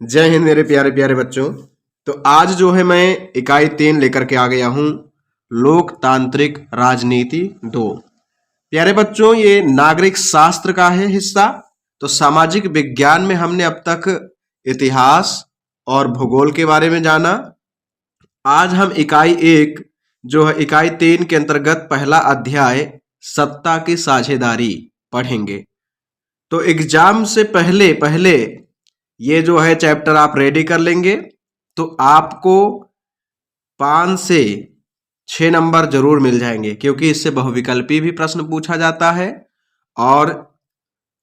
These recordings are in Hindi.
जय हिंद मेरे प्यारे प्यारे बच्चों। तो आज जो है मैं इकाई 3 लेकर के आ गया हूँ, लोकतांत्रिक राजनीति 2। प्यारे बच्चों, ये नागरिक शास्त्र का है हिस्सा। तो सामाजिक विज्ञान में हमने अब तक इतिहास और भूगोल के बारे में जाना। आज हम इकाई 1 जो है इकाई 3 के अंतर्गत पहला अध्याय सत्ता की साझेदारी पढ़ेंगे। तो एग्जाम से पहले पहले ये जो है चैप्टर आप रेडी कर लेंगे तो आपको 5 से 6 नंबर जरूर मिल जाएंगे, क्योंकि इससे बहुविकल्पी भी प्रश्न पूछा जाता है और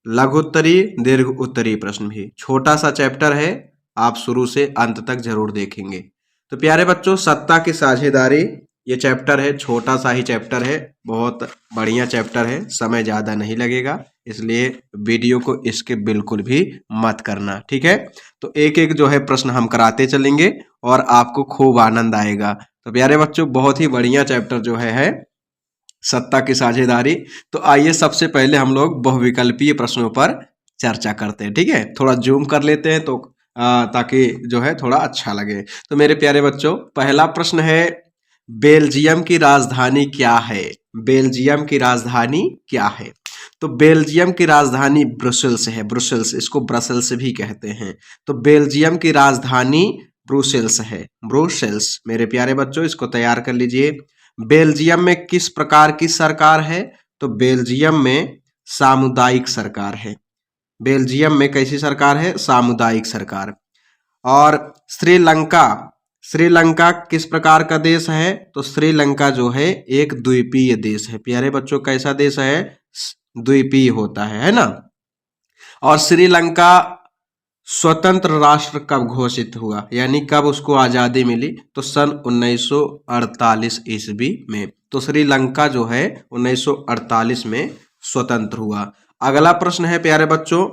लघु उत्तरीय दीर्घ उत्तरीय प्रश्न भी। छोटा सा चैप्टर है, आप शुरू से अंत तक जरूर देखेंगे। तो प्यारे बच्चों, सत्ता की साझेदारी ये चैप्टर है, छोटा सा ही चैप्टर है, बहुत बढ़िया चैप्टर है, समय ज़्यादा नहीं लगेगा, इसलिए वीडियो को इसके बिल्कुल भी मत करना, ठीक है। तो एक एक जो है प्रश्न हम कराते चलेंगे और आपको खूब आनंद आएगा। तो प्यारे बच्चों, बहुत ही बढ़िया चैप्टर जो है सत्ता की साझेदारी। तो आइए सबसे पहले हम लोग बहुविकल्पीय प्रश्नों पर चर्चा करते हैं, ठीक है। थोड़ा जूम कर लेते हैं तो ताकि जो है थोड़ा अच्छा लगे। तो मेरे प्यारे बच्चों, पहला प्रश्न है, बेल्जियम की राजधानी क्या है? बेल्जियम की राजधानी क्या है? तो बेल्जियम की राजधानी ब्रुसेल्स है। ब्रुसेल्स, इसको ब्रसेल्स भी कहते हैं। तो बेल्जियम की राजधानी ब्रुसेल्स है, ब्रुसेल्स। मेरे प्यारे बच्चों, इसको तैयार कर लीजिए। बेल्जियम में किस प्रकार की सरकार है? तो बेल्जियम में सामुदायिक सरकार है। बेल्जियम में कैसी सरकार है? सामुदायिक सरकार। और श्रीलंका, श्रीलंका किस प्रकार का देश है? तो श्रीलंका जो है एक द्वीपीय देश है। प्यारे बच्चों, कैसा देश है? द्वीपीय होता है ना। और श्रीलंका स्वतंत्र राष्ट्र कब घोषित हुआ, यानी कब उसको आज़ादी मिली? तो सन 1948 ईस्वी में। तो श्रीलंका जो है 1948 में स्वतंत्र हुआ। अगला प्रश्न है प्यारे बच्चों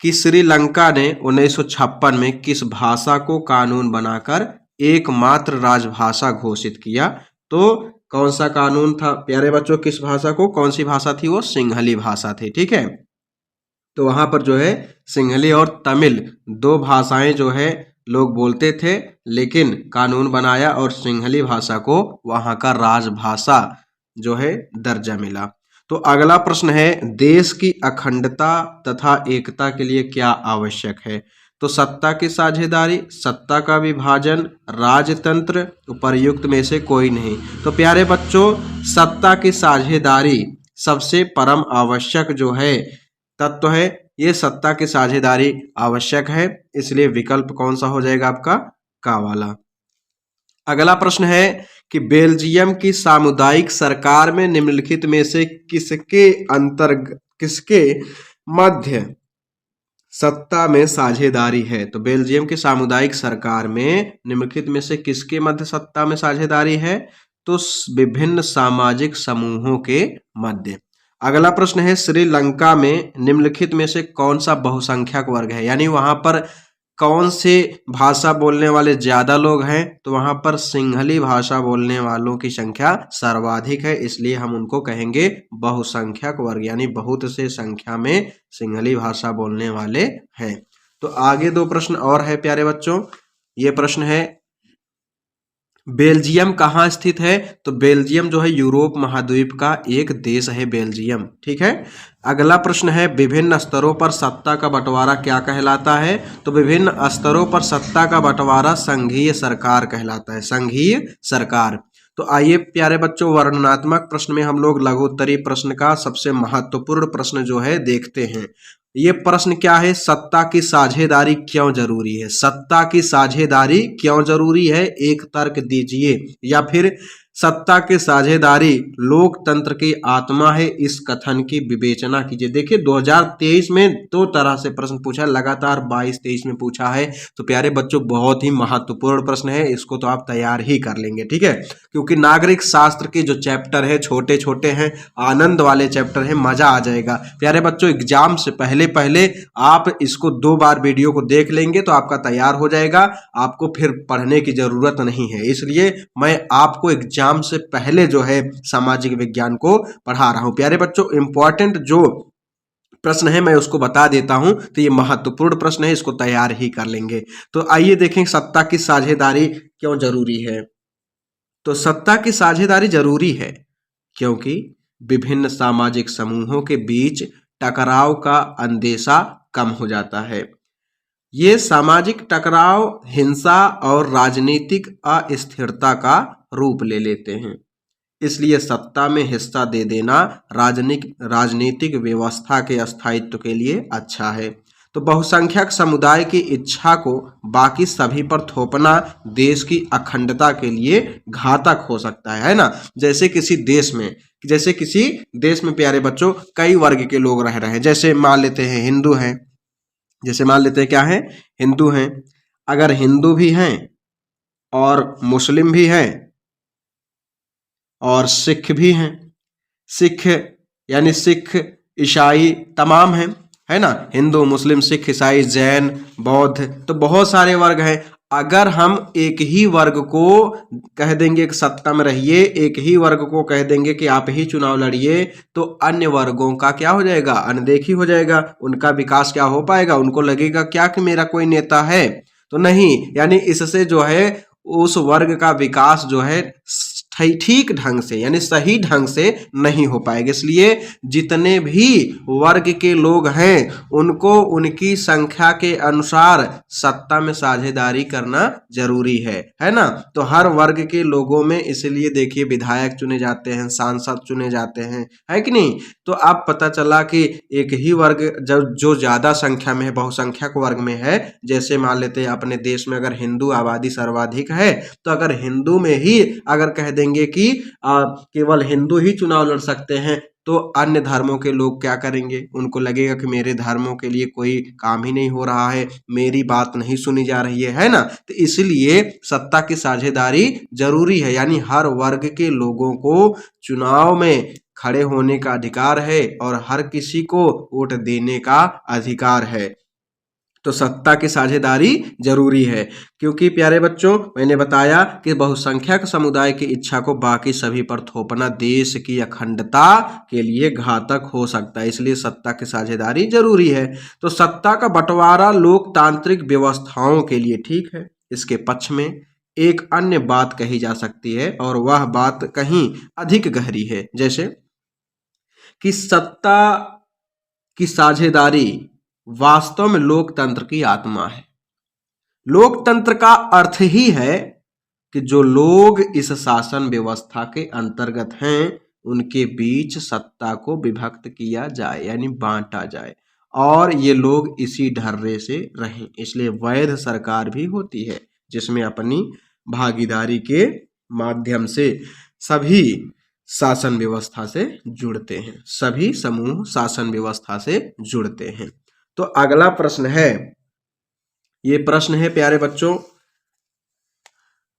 कि श्रीलंका ने 1956 में किस भाषा को कानून बनाकर एकमात्र राजभाषा घोषित किया? तो कौन सा कानून था प्यारे बच्चों? किस भाषा को, कौन सी भाषा थी वो? सिंहली भाषा थी, ठीक है। तो वहां पर जो है सिंहली और तमिल दो भाषाएं जो है लोग बोलते थे, लेकिन कानून बनाया और सिंहली भाषा को वहां का राजभाषा जो है दर्जा मिला। तो अगला प्रश्न है, देश की अखंडता तथा एकता के लिए क्या आवश्यक है? तो सत्ता की साझेदारी, सत्ता का विभाजन, राजतंत्र, उपर्युक्त में से कोई नहीं। तो प्यारे बच्चों, सत्ता की साझेदारी सबसे परम आवश्यक जो है तत्व है, ये सत्ता की साझेदारी आवश्यक है, इसलिए विकल्प कौन सा हो जाएगा आपका? का वाला। अगला प्रश्न है कि बेल्जियम की सामुदायिक सरकार में निम्नलिखित में से किसके मध्य सत्ता में साझेदारी है? तो बेल्जियम की सामुदायिक सरकार में निम्नलिखित में से किसके मध्य सत्ता में साझेदारी है? तो विभिन्न सामाजिक समूहों के मध्य। अगला प्रश्न है, श्रीलंका में निम्नलिखित में से कौन सा बहुसंख्यक वर्ग है, यानी वहां पर कौन से भाषा बोलने वाले ज्यादा लोग हैं? तो वहां पर सिंहली भाषा बोलने वालों की संख्या सर्वाधिक है, इसलिए हम उनको कहेंगे बहुसंख्यक वर्ग, यानी बहुत से संख्या में सिंहली भाषा बोलने वाले हैं। तो आगे दो प्रश्न और है प्यारे बच्चों। ये प्रश्न है, बेल्जियम कहाँ स्थित है? तो बेल्जियम जो है यूरोप महाद्वीप का एक देश है बेल्जियम, ठीक है। अगला प्रश्न है, विभिन्न स्तरों पर सत्ता का बंटवारा क्या कहलाता है? तो विभिन्न स्तरों पर सत्ता का बंटवारा संघीय सरकार कहलाता है, संघीय सरकार। तो आइए प्यारे बच्चों, वर्णनात्मक प्रश्न में हम लोग लघु उत्तरीय प्रश्न का सबसे महत्वपूर्ण प्रश्न जो है देखते हैं। ये प्रश्न क्या है? सत्ता की साझेदारी क्यों जरूरी है? सत्ता की साझेदारी क्यों जरूरी है? एक तर्क दीजिए, या फिर सत्ता की साझेदारी लोकतंत्र की आत्मा है, इस कथन की विवेचना कीजिए। देखिए 2023 में दो तरह से प्रश्न पूछा है, लगातार 22-23 में पूछा है। तो प्यारे बच्चों, बहुत ही महत्वपूर्ण प्रश्न है, इसको तो आप तैयार ही कर लेंगे, ठीक है। क्योंकि नागरिक शास्त्र के जो चैप्टर है छोटे छोटे हैं, आनंद वाले चैप्टर है, मजा आ जाएगा। प्यारे बच्चों, एग्जाम से पहले पहले आप इसको 2 बार वीडियो को देख लेंगे तो आपका तैयार हो जाएगा, आपको फिर पढ़ने की जरूरत नहीं है। इसलिए मैं आपको एग्जाम से पहले जो है सामाजिक विज्ञान को पढ़ा रहा हूं। प्यारे बच्चों, इंपॉर्टेंट जो प्रश्न है, मैं उसको बता देता हूं। तो ये महत्वपूर्ण प्रश्न है, इसको तैयार ही कर लेंगे। तो आइए देखें सत्ता की साझेदारी क्यों जरूरी है। तो सत्ता की साझेदारी जरूरी है क्योंकि विभिन्न सामाजिक समूहों के बीच टकराव का अंदेशा कम हो जाता है। ये सामाजिक टकराव हिंसा और राजनीतिक अस्थिरता का रूप ले लेते हैं। इसलिए सत्ता में हिस्सा दे देना राजनीतिक व्यवस्था के स्थायित्व के लिए अच्छा है। तो बहुसंख्यक समुदाय की इच्छा को बाकी सभी पर थोपना देश की अखंडता के लिए घातक हो सकता है ना। जैसे किसी देश में प्यारे बच्चों कई वर्ग के लोग रह रहे हैं। जैसे मान लेते हैं हिंदू हैं, क्या है, हिंदू हैं। अगर हिंदू भी हैं और मुस्लिम भी हैं और सिख भी हैं, सिख यानी सिख ईसाई तमाम हैं, है ना, हिंदू मुस्लिम सिख ईसाई जैन बौद्ध, तो बहुत सारे वर्ग हैं। अगर हम एक ही वर्ग को कह देंगे कि सत्ता में रहिए, एक ही वर्ग को कह देंगे कि आप ही चुनाव लड़िए, तो अन्य वर्गों का क्या हो जाएगा, अनदेखी हो जाएगा। उनका विकास क्या हो पाएगा, उनको लगेगा क्या कि मेरा कोई नेता है, तो नहीं, यानी इससे जो है उस वर्ग का विकास जो है ठीक ढंग से यानी सही ढंग से नहीं हो पाएगा। इसलिए जितने भी वर्ग के लोग हैं उनको उनकी संख्या के अनुसार सत्ता में साझेदारी करना जरूरी है ना। तो हर वर्ग के लोगों में इसलिए देखिए विधायक चुने जाते हैं, सांसद चुने जाते हैं, है कि नहीं। तो अब पता चला कि एक ही वर्ग जो ज्यादा संख्या में है, बहुसंख्यक वर्ग में है, जैसे मान लेते हैं अपने देश में अगर हिंदू आबादी सर्वाधिक है, तो अगर हिंदू में ही अगर कह देंगे कि केवल हिंदू ही चुनाव लड़ सकते हैं, तो अन्य धर्मों के लोग क्या करेंगे, उनको लगेगा कि मेरे धर्मों के लिए कोई काम ही नहीं हो रहा है, मेरी बात नहीं सुनी जा रही है ना। तो इसलिए सत्ता की साझेदारी जरूरी है, यानी हर वर्ग के लोगों को चुनाव में खड़े होने का अधिकार है और हर किसी को वोट देने का अधिकार है। तो सत्ता की साझेदारी जरूरी है क्योंकि प्यारे बच्चों मैंने बताया कि बहुसंख्यक समुदाय की इच्छा को बाकी सभी पर थोपना देश की अखंडता के लिए घातक हो सकता है, इसलिए सत्ता की साझेदारी जरूरी है। तो सत्ता का बंटवारा लोकतांत्रिक व्यवस्थाओं के लिए ठीक है। इसके पक्ष में एक अन्य बात कही जा सकती है और वह बात कहीं अधिक गहरी है, जैसे कि सत्ता की साझेदारी वास्तव में लोकतंत्र की आत्मा है। लोकतंत्र का अर्थ ही है कि जो लोग इस शासन व्यवस्था के अंतर्गत हैं उनके बीच सत्ता को विभक्त किया जाए, यानी बांटा जाए, और ये लोग इसी ढर्रे से रहें। इसलिए वैध सरकार भी होती है जिसमें अपनी भागीदारी के माध्यम से सभी शासन व्यवस्था से जुड़ते हैं, सभी समूह शासन व्यवस्था से जुड़ते हैं। तो अगला प्रश्न है, ये प्रश्न है प्यारे बच्चों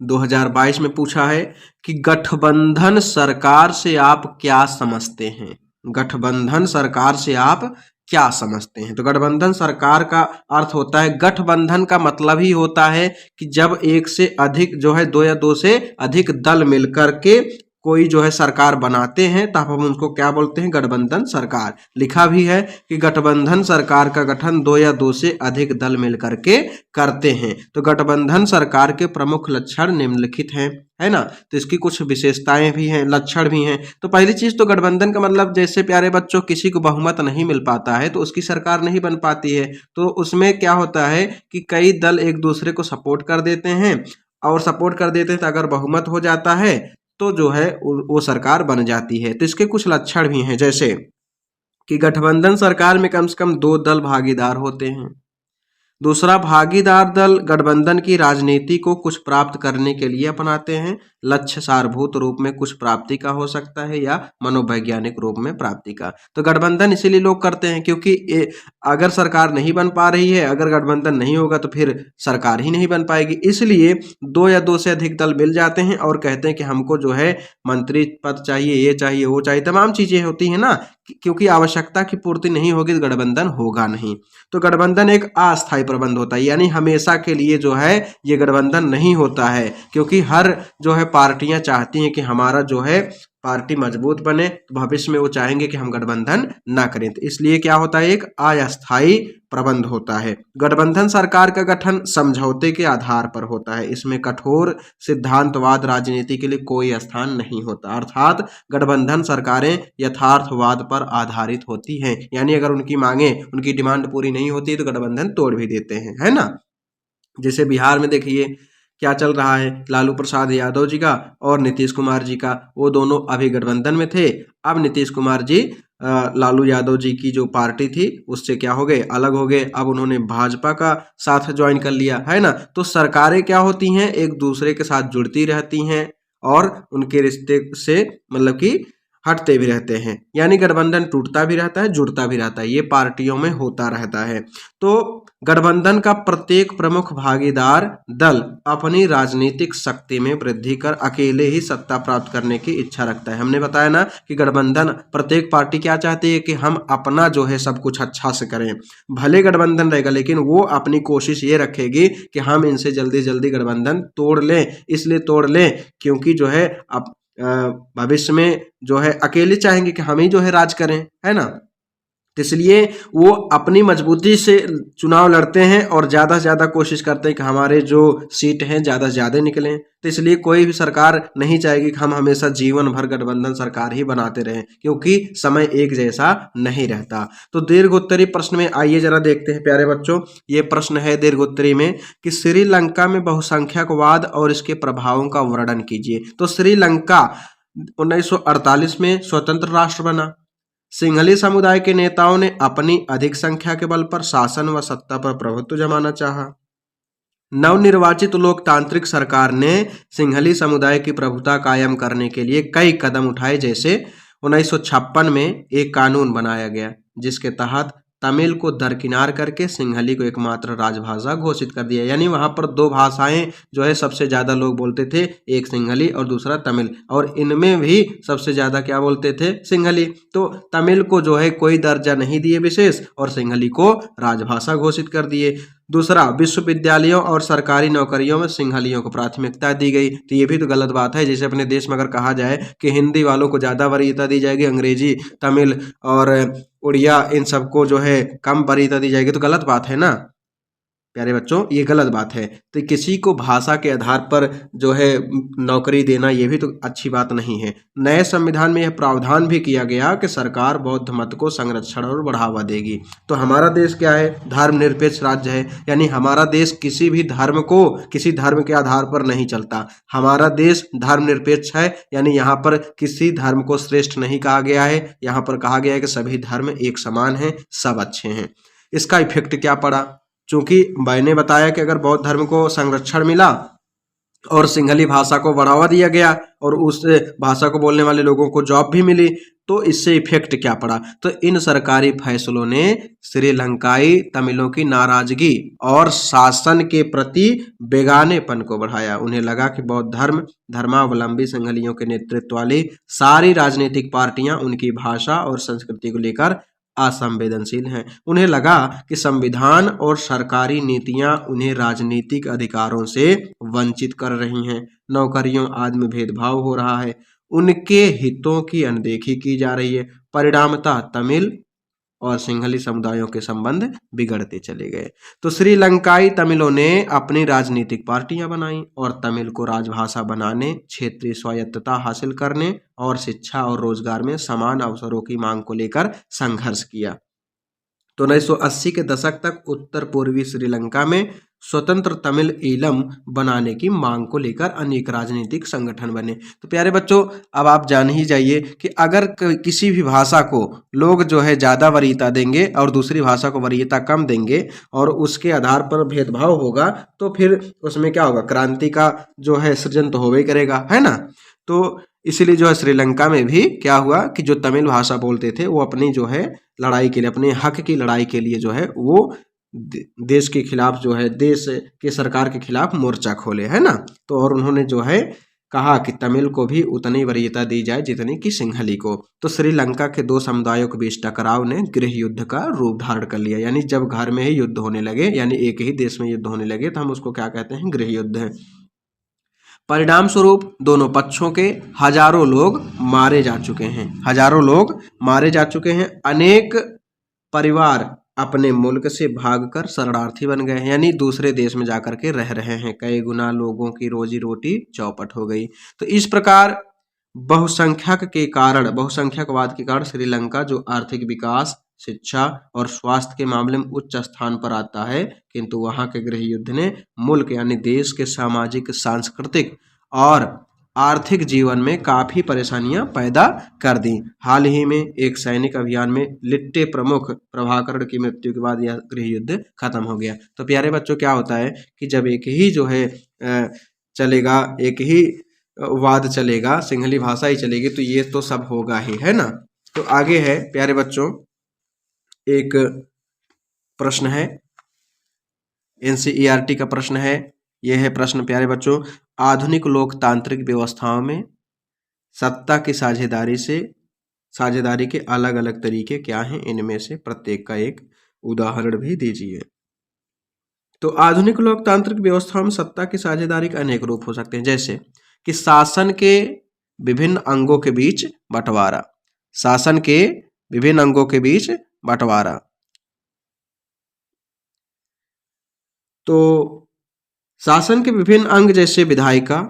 2022 में पूछा है कि गठबंधन सरकार से आप क्या समझते हैं। गठबंधन सरकार से आप क्या समझते हैं। तो गठबंधन सरकार का अर्थ होता है, गठबंधन का मतलब ही होता है कि जब एक से अधिक जो है दो या दो से अधिक दल मिलकर के कोई जो है सरकार बनाते हैं तब हम उनको क्या बोलते हैं, गठबंधन सरकार। लिखा भी है कि गठबंधन सरकार का गठन दो या दो से अधिक दल मिलकर के करते हैं। तो गठबंधन सरकार के प्रमुख लक्षण निम्नलिखित हैं, है ना। तो इसकी कुछ विशेषताएं भी हैं, लक्षण भी हैं। तो पहली चीज तो गठबंधन का मतलब जैसे प्यारे बच्चों किसी को बहुमत नहीं मिल पाता है तो उसकी सरकार नहीं बन पाती है, तो उसमें क्या होता है कि कई दल एक दूसरे को सपोर्ट कर देते हैं और सपोर्ट कर देते हैं, तो अगर बहुमत हो जाता है तो जो है वो सरकार बन जाती है। तो इसके कुछ लक्षण भी हैं, जैसे कि गठबंधन सरकार में कम से कम दो दल भागीदार होते हैं। दूसरा, भागीदार दल गठबंधन की राजनीति को कुछ प्राप्त करने के लिए अपनाते हैं। लक्ष्य सारभूत रूप में कुछ प्राप्ति का हो सकता है या मनोवैज्ञानिक रूप में प्राप्ति का। तो गठबंधन इसीलिए लोग करते हैं क्योंकि अगर सरकार नहीं बन पा रही है, अगर गठबंधन नहीं होगा तो फिर सरकार ही नहीं बन पाएगी। इसलिए दो या दो से अधिक दल मिल जाते हैं और कहते हैं कि हमको जो है मंत्री पद चाहिए, ये चाहिए, वो चाहिए, तमाम चीजें होती है ना, क्योंकि आवश्यकता की पूर्ति नहीं होगी तो गठबंधन होगा नहीं। तो गठबंधन एक अस्थायी प्रबंध होता है, यानी हमेशा के लिए जो है ये गठबंधन नहीं होता है, क्योंकि हर जो है पार्टियां चाहती हैं कि हमारा जो है पार्टी मजबूत बने तो भविष्य में वो चाहेंगे कि हम गठबंधन ना करें। तो इसलिए क्या होता है, एक अस्थायी प्रबंध होता है। गठबंधन सरकार का गठन समझौते के आधार पर होता है। इसमें कठोर सिद्धांतवाद राजनीति के लिए कोई स्थान नहीं होता। अर्थात गठबंधन सरकारें यथार्थवाद पर आधारित होती हैं, यानी अगर उनकी मांगे, उनकी डिमांड पूरी नहीं होती तो गठबंधन तोड़ भी देते हैं, है ना। जैसे बिहार में देखिए क्या चल रहा है, लालू प्रसाद यादव जी का और नीतीश कुमार जी का, वो दोनों अभी गठबंधन में थे। अब नीतीश कुमार जी लालू यादव जी की जो पार्टी थी उससे क्या हो गए, अलग हो गए। अब उन्होंने भाजपा का साथ ज्वाइन कर लिया, है ना। तो सरकारें क्या होती हैं, एक दूसरे के साथ जुड़ती रहती हैं और उनके रिश्ते से मतलब कि हटते भी रहते हैं, यानी गठबंधन टूटता भी रहता है, जुड़ता भी रहता है। ये पार्टियों में होता रहता है। तो गठबंधन का प्रत्येक प्रमुख भागीदार दल अपनी राजनीतिक शक्ति में वृद्धि कर अकेले ही सत्ता प्राप्त करने की इच्छा रखता है। हमने बताया ना कि गठबंधन प्रत्येक पार्टी क्या चाहती है कि हम अपना जो है सब कुछ अच्छा से करें। भले गठबंधन रहेगा लेकिन वो अपनी कोशिश ये रखेगी कि हम इनसे जल्दी जल्दी गठबंधन तोड़ लें। इसलिए तोड़ लें क्योंकि जो है अब भविष्य में जो है अकेले चाहेंगे कि हम ही जो है राज करें, है ना। तो इसलिए वो अपनी मजबूती से चुनाव लड़ते हैं और ज़्यादा से ज़्यादा कोशिश करते हैं कि हमारे जो सीट हैं ज़्यादा से ज़्यादा निकलें। तो इसलिए कोई भी सरकार नहीं चाहेगी कि हम हमेशा जीवन भर गठबंधन सरकार ही बनाते रहें, क्योंकि समय एक जैसा नहीं रहता। तो दीर्घोत्तरी प्रश्न में आइए जरा देखते हैं प्यारे बच्चों। ये प्रश्न है दीर्घोत्तरी में कि श्रीलंका में बहुसंख्यकवाद और इसके प्रभावों का वर्णन कीजिए। तो श्रीलंका 1948 में स्वतंत्र राष्ट्र बना। सिंहली समुदाय के नेताओं ने अपनी अधिक संख्या के बल पर शासन व सत्ता पर प्रभुत्व जमाना चाहा। नवनिर्वाचित लोकतांत्रिक सरकार ने सिंहली समुदाय की प्रभुता कायम करने के लिए कई कदम उठाए। जैसे 1956 में एक कानून बनाया गया जिसके तहत तमिल को दरकिनार करके सिंहली को एकमात्र राजभाषा घोषित कर दिया। यानी वहां पर दो भाषाएं जो है सबसे ज्यादा लोग बोलते थे, एक सिंहली और दूसरा तमिल, और इनमें भी सबसे ज्यादा क्या बोलते थे, सिंहली। तो तमिल को जो है कोई दर्जा नहीं दिए विशेष और सिंहली को राजभाषा घोषित कर दिए। दूसरा, विश्वविद्यालयों और सरकारी नौकरियों में सिंहलियों को प्राथमिकता दी गई। तो ये भी तो गलत बात है। जैसे अपने देश में अगर कहा जाए कि हिंदी वालों को ज़्यादा वरीयता दी जाएगी, अंग्रेजी, तमिल और उड़िया इन सबको जो है कम वरीयता दी जाएगी, तो गलत बात है ना प्यारे बच्चों, ये गलत बात है। तो किसी को भाषा के आधार पर जो है नौकरी देना ये भी तो अच्छी बात नहीं है। नए संविधान में यह प्रावधान भी किया गया कि सरकार बौद्ध मत को संरक्षण और बढ़ावा देगी। तो हमारा देश क्या है, धर्मनिरपेक्ष राज्य है, यानी हमारा देश किसी भी धर्म को किसी धर्म के आधार पर नहीं चलता। हमारा देश धर्मनिरपेक्ष है, यानी यहाँ पर किसी धर्म को श्रेष्ठ नहीं कहा गया है। यहाँ पर कहा गया है कि सभी धर्म एक समान हैं, सब अच्छे हैं। इसका इफेक्ट क्या पड़ा, चूंकि मैंने बताया कि अगर बौद्ध धर्म को संरक्षण मिला और सिंहली भाषा को बढ़ावा दिया गया और उस भाषा को बोलने वाले लोगों को जॉब भी मिली, तो इससे इफेक्ट क्या पड़ा। तो इन सरकारी फैसलों ने श्रीलंकाई तमिलों की नाराजगी और शासन के प्रति बेगानेपन को बढ़ाया। उन्हें लगा कि बौद्ध धर्मावलंबी सिंहलियों के नेतृत्व वाली सारी राजनीतिक पार्टियां उनकी भाषा और संस्कृति को लेकर असंवेदनशील हैं। उन्हें लगा कि संविधान और सरकारी नीतियां उन्हें राजनीतिक अधिकारों से वंचित कर रही हैं, नौकरियों आदि में भेदभाव हो रहा है, उनके हितों की अनदेखी की जा रही है। परिणामतः तमिल और सिंहली समुदायों के संबंध बिगड़ते चले गए। तो श्रीलंकाई तमिलों ने अपनी राजनीतिक पार्टियां बनाई और तमिल को राजभाषा बनाने, क्षेत्रीय स्वायत्तता हासिल करने और शिक्षा और रोजगार में समान अवसरों की मांग को लेकर संघर्ष किया। तो 1980 के दशक तक उत्तर पूर्वी श्रीलंका में स्वतंत्र तमिल ईलम बनाने की मांग को लेकर अनेक राजनीतिक संगठन बने। तो प्यारे बच्चों, अब आप जान ही जाइए कि अगर किसी भी भाषा को लोग जो है ज़्यादा वरीयता देंगे और दूसरी भाषा को वरीयता कम देंगे और उसके आधार पर भेदभाव होगा, तो फिर उसमें क्या होगा, क्रांति का जो है सृजन तो होवे करेगा, है ना। तो इसीलिए जो है श्रीलंका में भी क्या हुआ कि जो तमिल भाषा बोलते थे वो अपनी जो है लड़ाई के लिए, अपने हक की लड़ाई के लिए जो है वो देश के खिलाफ जो है देश के सरकार के खिलाफ मोर्चा खोले, है ना। तो और उन्होंने जो है कहा कि तमिल को भी उतनी वरीयता दी जाए जितनी कि सिंहली को। तो श्रीलंका के दो समुदायों के बीच टकराव ने गृह युद्ध का रूप धारण कर लिया। यानी जब घर में ही युद्ध होने लगे, यानी एक ही देश में युद्ध होने लगे, तो हम उसको क्या कहते हैं, गृह युद्ध है। परिणाम स्वरूप दोनों पक्षों के हजारों लोग मारे जा चुके हैं, हजारों लोग मारे जा चुके हैं। अनेक परिवार अपने मुल्क से भागकर शरणार्थी बन गए हैं, यानी दूसरे देश में जाकर के रह रहे हैं। कई गुना लोगों की रोजी रोटी चौपट हो गई। तो इस प्रकार बहुसंख्यकवाद के कारण श्रीलंका जो आर्थिक विकास, शिक्षा और स्वास्थ्य के मामले में उच्च स्थान पर आता है, किंतु वहां के गृह युद्ध ने मुल्क यानी देश के सामाजिक, सांस्कृतिक और आर्थिक जीवन में काफी परेशानियां पैदा कर दी। हाल ही में एक सैनिक अभियान में लिट्टे प्रमुख प्रभाकरण की मृत्यु के बाद यह गृह युद्ध खत्म हो गया। तो प्यारे बच्चों, क्या होता है कि जब एक ही जो है चलेगा, एक ही वाद चलेगा, सिंहली भाषा ही चलेगी, तो ये तो सब होगा ही, है ना। तो आगे है प्यारे बच्चों, एक प्रश्न है, एनसीईआरटी का प्रश्न है। यह है प्रश्न प्यारे बच्चों, आधुनिक लोकतांत्रिक व्यवस्थाओं में सत्ता की साझेदारी के अलग अलग तरीके क्या हैं? इनमें से प्रत्येक का एक उदाहरण भी दीजिए। तो आधुनिक लोकतांत्रिक व्यवस्थाओं में सत्ता की साझेदारी के अनेक रूप हो सकते हैं, जैसे कि शासन के विभिन्न अंगों के बीच बंटवारा, शासन के विभिन्न अंगों के बीच बंटवारा। तो शासन के विभिन्न अंग जैसे विधायिका,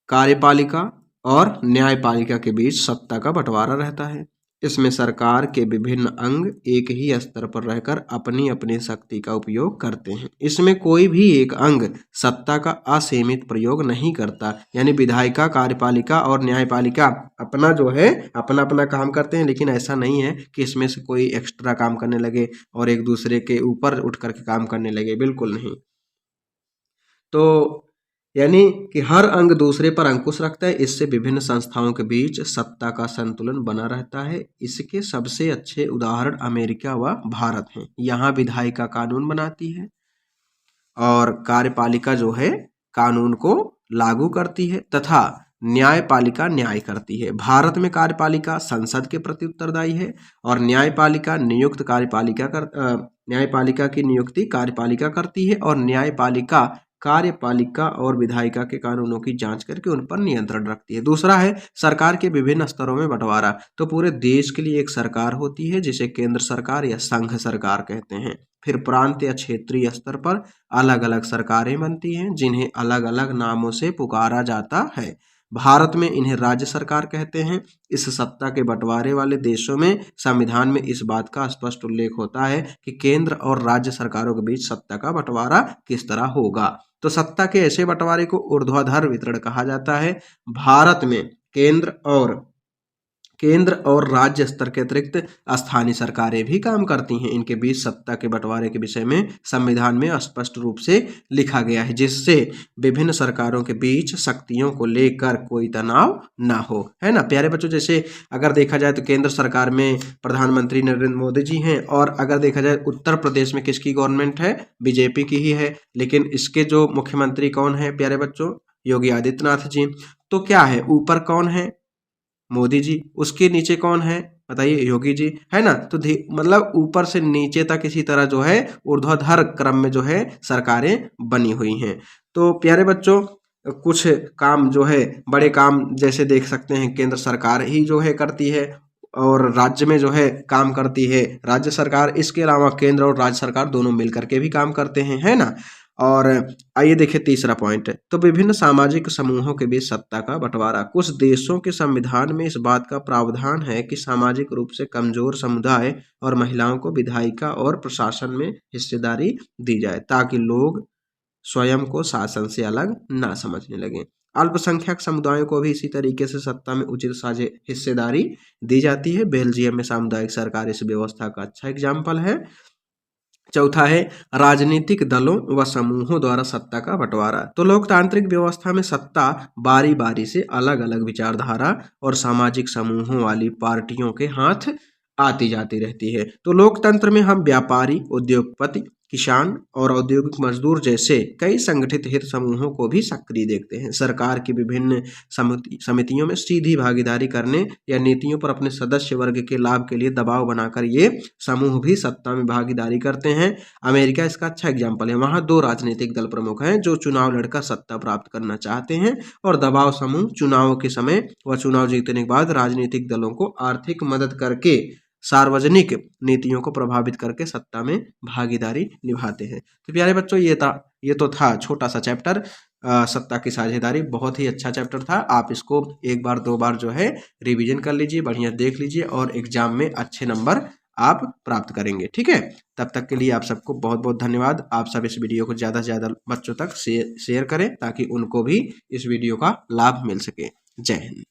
कार्यपालिका और न्यायपालिका के बीच सत्ता का बंटवारा रहता है। इसमें सरकार के विभिन्न अंग एक ही स्तर पर रहकर अपनी अपनी शक्ति का उपयोग करते हैं। इसमें कोई भी एक अंग सत्ता का असीमित प्रयोग नहीं करता, यानी विधायिका, कार्यपालिका और न्यायपालिका अपना जो है अपना अपना काम करते हैं, लेकिन ऐसा नहीं है कि इसमें से कोई एक्स्ट्रा काम करने लगे और एक दूसरे के ऊपर उठ करके काम करने लगे, बिल्कुल नहीं। तो यानी कि हर अंग दूसरे पर अंकुश रखता है। इससे विभिन्न संस्थाओं के बीच सत्ता का संतुलन बना रहता है। इसके सबसे अच्छे उदाहरण अमेरिका व भारत हैं। यहाँ विधायिका कानून बनाती है और कार्यपालिका जो है कानून को लागू करती है तथा न्यायपालिका न्याय करती है। भारत में कार्यपालिका संसद के प्रति उत्तरदायी है और न्यायपालिका की नियुक्ति कार्यपालिका करती है और न्यायपालिका कार्यपालिका और विधायिका के कानूनों की जांच करके उन पर नियंत्रण रखती है। दूसरा है सरकार के विभिन्न स्तरों में बंटवारा। तो पूरे देश के लिए एक सरकार होती है जिसे केंद्र सरकार या संघ सरकार कहते हैं। फिर प्रांत या क्षेत्रीय स्तर पर अलग अलग सरकारें बनती हैं जिन्हें अलग अलग नामों से पुकारा जाता है। भारत में इन्हें राज्य सरकार कहते हैं। इस सत्ता के बंटवारे वाले देशों में संविधान में इस बात का स्पष्ट उल्लेख होता है कि केंद्र और राज्य सरकारों के बीच सत्ता का बंटवारा किस तरह होगा। तो सत्ता के ऐसे बंटवारे को ऊर्ध्वाधर वितरण कहा जाता है। भारत में केंद्र और राज्य स्तर के अतिरिक्त स्थानीय सरकारें भी काम करती हैं। इनके बीच सत्ता के बंटवारे के विषय में संविधान में स्पष्ट रूप से लिखा गया है, जिससे विभिन्न सरकारों के बीच शक्तियों को लेकर कोई तनाव ना हो, है ना प्यारे बच्चों। जैसे अगर देखा जाए तो केंद्र सरकार में प्रधानमंत्री नरेंद्र मोदी जी हैं और अगर देखा जाए उत्तर प्रदेश में किसकी गवर्नमेंट है? बीजेपी की ही है, लेकिन इसके जो मुख्यमंत्री कौन है प्यारे बच्चों? योगी आदित्यनाथ जी। तो क्या है, ऊपर कौन है? मोदी जी। उसके नीचे कौन है बताइए? योगी जी, है ना। तो मतलब ऊपर से नीचे तक इसी तरह जो है ऊर्ध्वाधर क्रम में जो है सरकारें बनी हुई हैं। तो प्यारे बच्चों, कुछ काम जो है बड़े काम जैसे देख सकते हैं केंद्र सरकार ही जो है करती है और राज्य में जो है काम करती है राज्य सरकार। इसके अलावा केंद्र और राज्य सरकार दोनों मिलकर के भी काम करते हैं, है ना। और आइए देखिए तीसरा पॉइंट। तो विभिन्न सामाजिक समूहों के बीच सत्ता का बंटवारा। कुछ देशों के संविधान में इस बात का प्रावधान है कि सामाजिक रूप से कमजोर समुदाय और महिलाओं को विधायिका और प्रशासन में हिस्सेदारी दी जाए ताकि लोग स्वयं को शासन से अलग ना समझने लगे। अल्पसंख्यक समुदायों को भी इसी तरीके से सत्ता में उचित हिस्सेदारी दी जाती है। बेल्जियम में सामुदायिक सरकार इस व्यवस्था का अच्छा एग्जाम्पल है। चौथा है राजनीतिक दलों व समूहों द्वारा सत्ता का बंटवारा। तो लोकतांत्रिक व्यवस्था में सत्ता बारी बारी से अलग अलग विचारधारा और सामाजिक समूहों वाली पार्टियों के हाथ आती जाती रहती है। तो लोकतंत्र में हम व्यापारी, उद्योगपति किसान और औद्योगिक मजदूर जैसे कई संगठित हित समूहों को भी सक्रिय देखते हैं। सरकार की विभिन्न समितियों में सीधी भागीदारी करने या नीतियों पर अपने सदस्य वर्ग के लाभ के लिए दबाव बनाकर ये समूह भी सत्ता में भागीदारी करते हैं। अमेरिका इसका अच्छा एग्जाम्पल है। वहाँ 2 राजनीतिक दल प्रमुख हैं जो चुनाव लड़कर सत्ता प्राप्त करना चाहते हैं, और दबाव समूह चुनाव के समय व चुनाव जीतने के बाद राजनीतिक दलों को आर्थिक मदद करके सार्वजनिक नीतियों को प्रभावित करके सत्ता में भागीदारी निभाते हैं। तो प्यारे बच्चों, ये तो था छोटा सा चैप्टर सत्ता की साझेदारी। बहुत ही अच्छा चैप्टर था। आप इसको 1 बार 2 बार जो है रिवीजन कर लीजिए, बढ़िया देख लीजिए और एग्जाम में अच्छे नंबर आप प्राप्त करेंगे। ठीक है, तब तक के लिए आप सबको बहुत बहुत धन्यवाद। आप सब इस वीडियो को ज़्यादा से ज़्यादा बच्चों तक शेयर करें ताकि उनको भी इस वीडियो का लाभ मिल सके। जय हिंद।